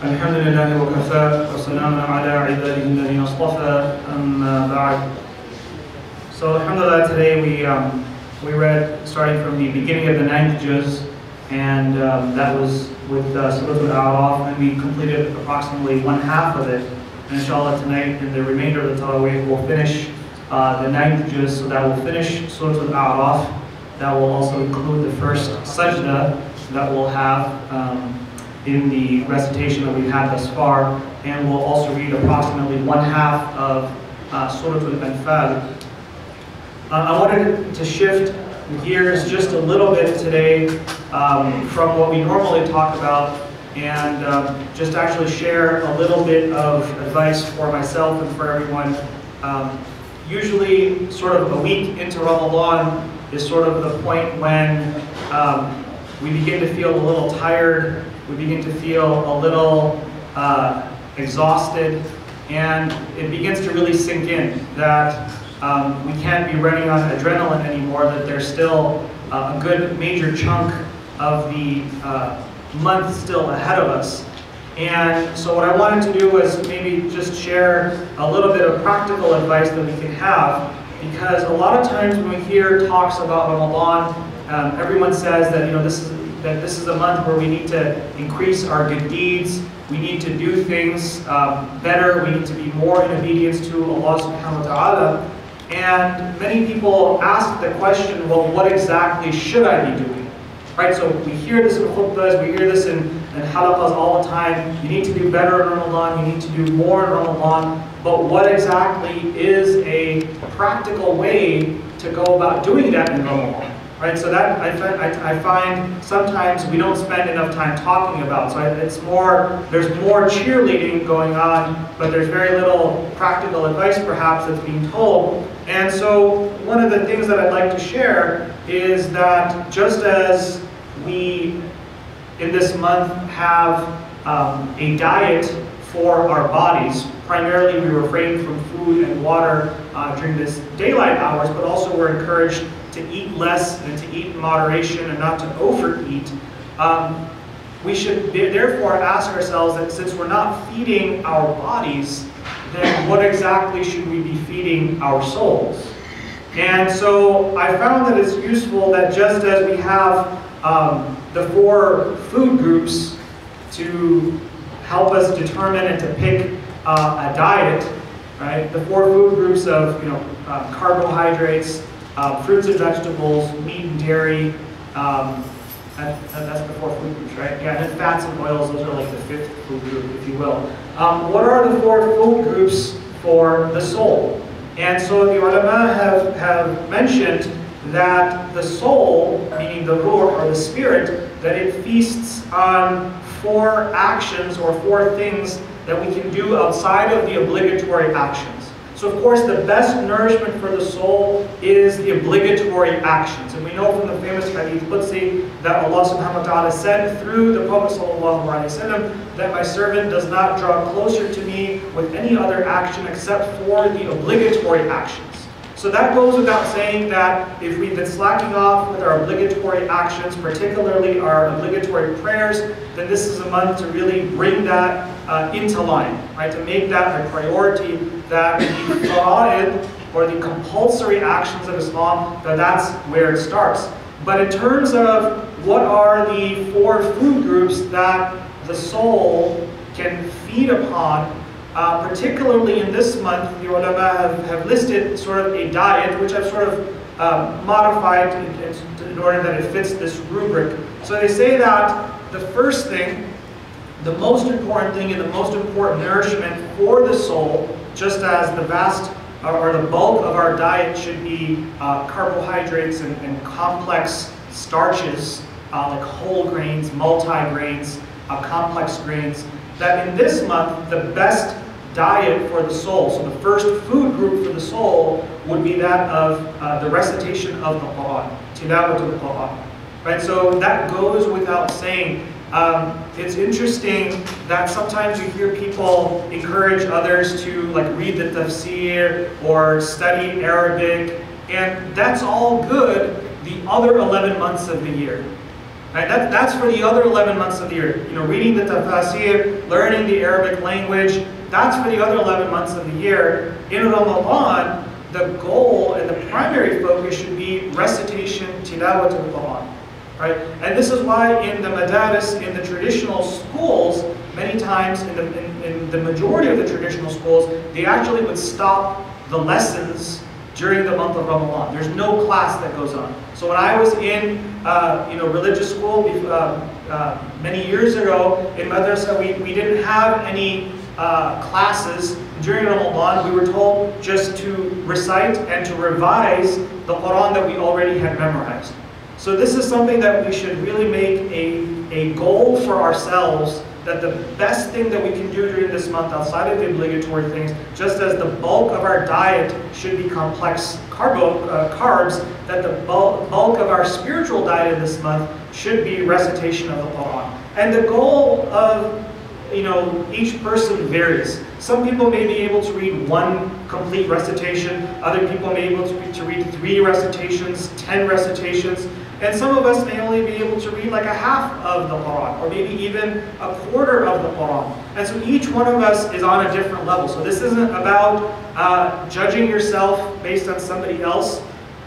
الحمد لله وكفى وسلام على عباده الذين اصطفى أما بعد. So alhamdulillah, today we read starting from the beginning of the 9th juz, and that was with Surah Al-A'raf, and we completed approximately one half of it. And inshallah tonight in the remainder of the Taraweeh we'll finish the 9th juz, so that will finish Surah Al-A'raf. That will also include the first sajda that we'll have in the recitation that we've had thus far, and we'll also read approximately one half of Surah Al-Anfal. I wanted to shift gears just a little bit today from what we normally talk about, and just actually share a little bit of advice for myself and for everyone. Usually sort of a week into Ramadan is sort of the point when we begin to feel a little tired, we begin to feel a little exhausted, and it begins to really sink in that we can't be running on adrenaline anymore, that there's still a good major chunk of the month still ahead of us. And so what I wanted to do was maybe just share a little bit of practical advice that we can have, because a lot of times when we hear talks about Ramadan, everyone says that this is a month where we need to increase our good deeds, we need to do things better, we need to be more in obedience to Allah subhanahu wa ta'ala. And many people ask the question, well, what exactly should I be doing? Right, so we hear this in khutbahs, we hear this in halaqas all the time. You need to do better in Ramadan, you need to do more in Ramadan. But what exactly is a practical way to go about doing that in Ramadan? Right, so that I find sometimes we don't spend enough time talking about. So there's more cheerleading going on, but there's very little practical advice perhaps that's being told. And so one of the things that I'd like to share is that just as we in this month have a diet for our bodies, primarily we refrain from food and water during this daylight hours, but also we're encouraged to eat less and to eat in moderation and not to overeat. We should therefore ask ourselves that since we're not feeding our bodies, then what exactly should we be feeding our souls? And so I found that it's useful that just as we have the 4 food groups to help us determine and to pick a diet, right? The 4 food groups of carbohydrates, fruits and vegetables, meat and dairy, that's the 4 food groups, right? Yeah, and then fats and oils, those are like the 5th food group, if you will. What are the 4 food groups for the soul? And so the ulama have mentioned that the soul, meaning the ruh or the spirit, that it feasts on 4 actions or 4 things that we can do outside of the obligatory actions. So of course the best nourishment for the soul is the obligatory actions. And we know from the famous hadith Qudsi that Allah subhanahu wa ta'ala said through the Prophet sallallahu alaihi wasallam that my servant does not draw closer to me with any other action except for the obligatory actions. So that goes without saying that if we've been slacking off with our obligatory actions, particularly our obligatory prayers, then this is a month to really bring that into line, right? To make that a priority, that the fara'id, or the compulsory actions of Islam, that's where it starts. But in terms of what are the 4 food groups that the soul can feed upon, particularly in this month, the ulama have listed sort of a diet, which I've sort of modified in order that it fits this rubric. So they say that the first thing, the most important thing and the most important nourishment for the soul, just as the vast or the bulk of our diet should be carbohydrates and complex starches, like whole grains, multi-grains, complex grains, that in this month, the best diet for the soul, so the first food group for the soul would be that of the recitation of the Quran, tilawatul Quran. Right, so that goes without saying. It's interesting that sometimes you hear people encourage others to read the tafsir or study Arabic, and that's all good the other 11 months of the year. Right? That's for the other 11 months of the year. You know, reading the tafsir, learning the Arabic language, that's for the other 11 months of the year. In Ramadan, the goal and the primary focus should be recitation, tilawat al-Quran. Right? And this is why in the madaris, in the traditional schools, many times in the majority of the traditional schools, they actually would stop the lessons during the month of Ramadan. There's no class that goes on. So when I was in religious school many years ago in madrasa, we didn't have any classes during Ramadan. We were told just to recite and to revise the Quran that we already had memorized. So this is something that we should really make a goal for ourselves, that the best thing that we can do during this month outside of the obligatory things, just as the bulk of our diet should be complex carbs, that the bulk of our spiritual diet in this month should be recitation of the Quran. And the goal of each person varies. Some people may be able to read one complete recitation, other people may be able to read 3 recitations, 10 recitations, and some of us may only be able to read like a half of the Quran, or maybe even a quarter of the Quran. And so each one of us is on a different level. So this isn't about judging yourself based on somebody else,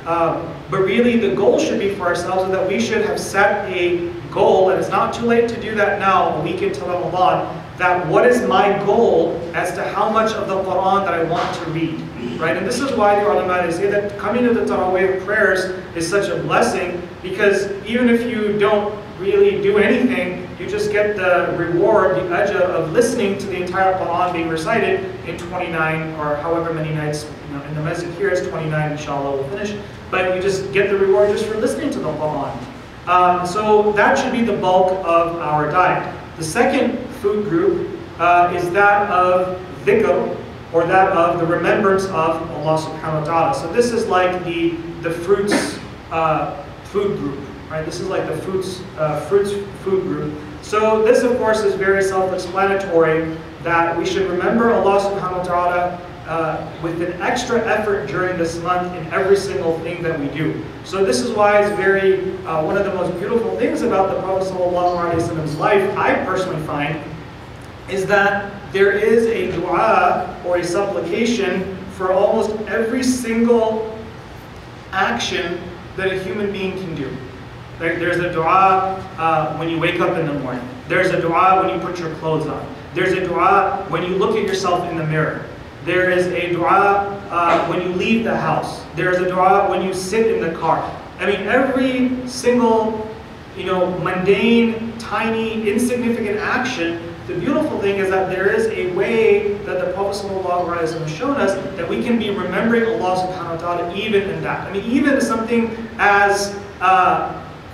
but really the goal should be for ourselves that we should have set a goal, and it's not too late to do that now, a week into Ramadan, that what is my goal as to how much of the Quran that I want to read, right? And this is why the ulama say that coming to the Taraweeh prayers is such a blessing, because even if you don't really do anything, you just get the reward, the ajr of listening to the entire Quran being recited in 29 or however many nights. In the masjid here it's 29, inshallah we'll finish, but you just get the reward just for listening to the Quran. So that should be the bulk of our diet. The second food group is that of dhikr, or that of the remembrance of Allah subhanahu wa ta'ala. So this is like the fruits food group, right? This is like the fruits food group. So this of course is very self-explanatory, that we should remember Allah subhanahu wa ta'ala with an extra effort during this month in every single thing that we do. So this is why it's very, one of the most beautiful things about the Prophet ﷺ's life, I personally find, is that there is a dua or a supplication for almost every single action that a human being can do. There's a dua when you wake up in the morning. There's a dua when you put your clothes on. There's a dua when you look at yourself in the mirror. There is a dua when you leave the house. There is a dua when you sit in the car. I mean, every single, mundane, tiny, insignificant action, the beautiful thing is that there is a way that the Prophet ﷺ has shown us that we can be remembering Allah subhanahu wa ta'ala even in that. I mean, even something as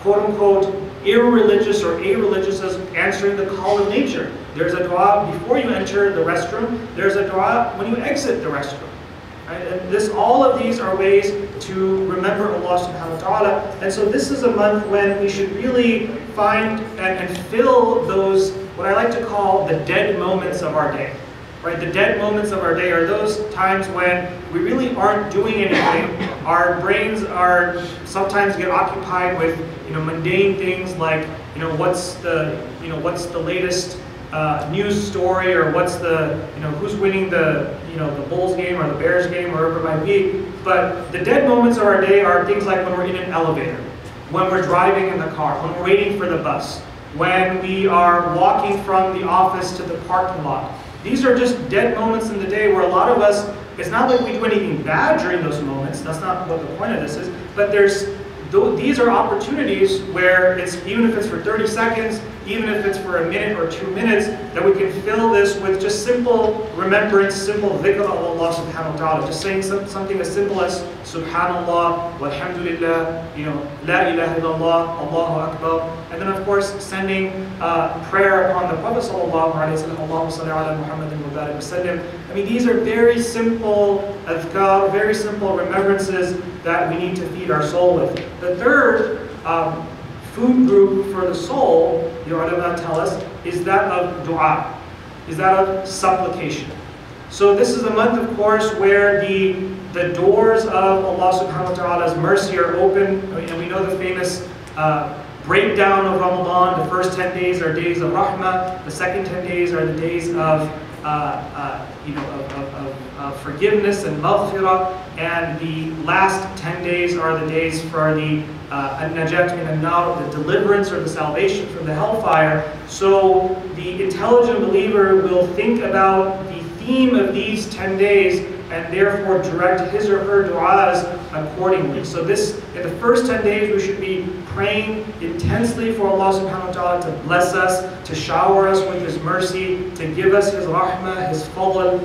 quote-unquote irreligious or a-religious as answering the call of nature. There's a dua before you enter the restroom. There's a dua when you exit the restroom. Right? And all of these are ways to remember Allah subhanahu wa ta'ala. And so this is a month when we should really find and fill those, what I like to call the dead moments of our day. Right? The dead moments of our day are those times when we really aren't doing anything. Our brains are sometimes get occupied with mundane things like what's the latest news story, or what's the who's winning the the Bulls game or the Bears game, or whatever it might be. But the dead moments of our day are things like when we're in an elevator, when we're driving in the car, when we're waiting for the bus, when we are walking from the office to the parking lot. These are just dead moments in the day where a lot of us, it's not like we do anything bad during those moments, that's not what the point of this is, but these are opportunities where even if it's for 30 seconds, even if it's for a minute or 2 minutes, that we can fill this with just simple remembrance, simple dhikr of Allah subhanahu wa ta'ala. Just saying something as simple as Subhanallah, walhamdulillah, La ilaha illallah, Allahu Akbar. And then of course sending prayer upon the Prophet sallallahu alaihi wasallam, Allahumma salli ala Muhammadin wa barik wa sallim. I mean, these are very simple adhkar, very simple remembrances that we need to feed our soul with. The third food group for the soul, the ulama tell us, is that of dua, is that of supplication. So this is a month, of course, where the doors of Allah subhanahu wa ta'ala's mercy are open. And we know the famous breakdown of Ramadan. The first 10 days are days of rahmah. The second 10 days are the days of forgiveness and maghfirah, and the last 10 days are the days for the an-najat min an-nar, the deliverance or the salvation from the hellfire. So the intelligent believer will think about the theme of these 10 days and therefore direct his or her du'as accordingly. So in the first 10 days, we should be praying intensely for Allah subhanahu wa ta'ala to bless us, to shower us with His mercy, to give us His rahmah, His fadl,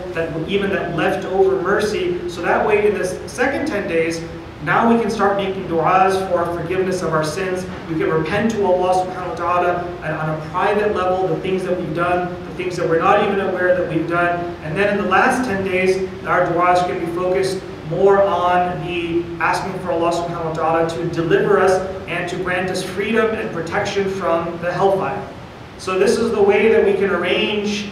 even that leftover mercy. So that way in the second 10 days, now we can start making du'as for forgiveness of our sins. We can repent to Allah subhanahu wa ta'ala and on a private level, the things that we've done, the things that we're not even aware that we've done. And then in the last 10 days, our du'as can be focused more on the asking for Allah subhanahu wa ta'ala to deliver us and to grant us freedom and protection from the hellfire. So this is the way that we can arrange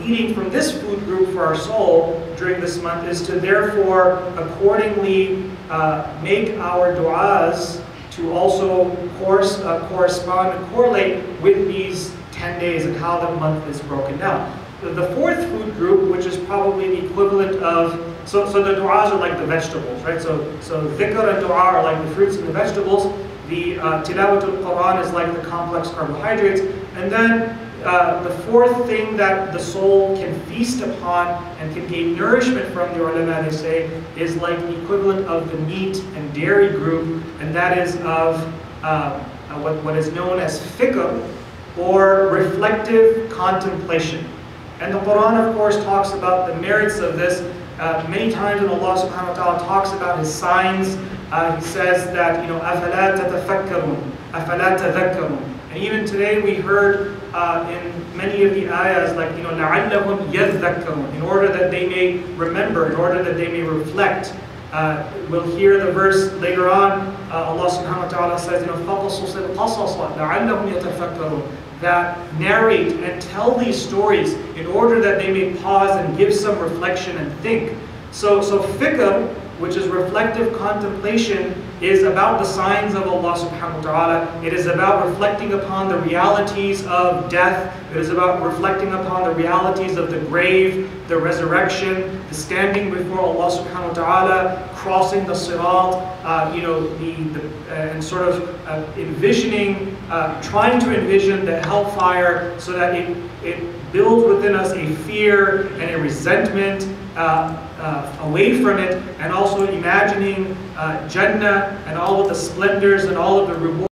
eating from this food group for our soul during this month, is to therefore accordingly make our du'as to also correspond and correlate with these 10 days and how the month is broken down. The fourth food group, which is probably the equivalent of, so the du'as are like the vegetables, right? So dhikr and du'a are like the fruits and the vegetables. The tilawatul Quran is like the complex carbohydrates. And then the fourth thing that the soul can feast upon and can gain nourishment from, the ulama, they say, is like the equivalent of the meat and dairy group, and that is of what is known as fikr, or reflective contemplation. And the Quran, of course, talks about the merits of this. Many times when Allah subhanahu wa ta'ala talks about His signs, He says that, أَفَلَا تَتَفَكَّرُونَ أَفَلَا تَذَكَّرُونَ. And even today we heard in many of the ayahs, like, لَعَلَّهُمْ يَذَّكَّرُونَ, in order that they may remember, in order that they may reflect. We'll hear the verse later on, Allah subhanahu wa ta'ala says, فَقَصُصِ الْقَصَصَ لَعَلَّهُمْ يَتَفَكَّرُونَ, that narrate and tell these stories in order that they may pause and give some reflection and think. So fikr, which is reflective contemplation, is about the signs of Allah subhanahu wa ta'ala. It is about reflecting upon the realities of death. It is about reflecting upon the realities of the grave, the resurrection, the standing before Allah subhanahu wa ta'ala, crossing the sirat, and sort of envisioning, trying to envision the hellfire so that it builds within us a fear and a resentment away from it, and also imagining Jannah and all of the splendors and all of the rewards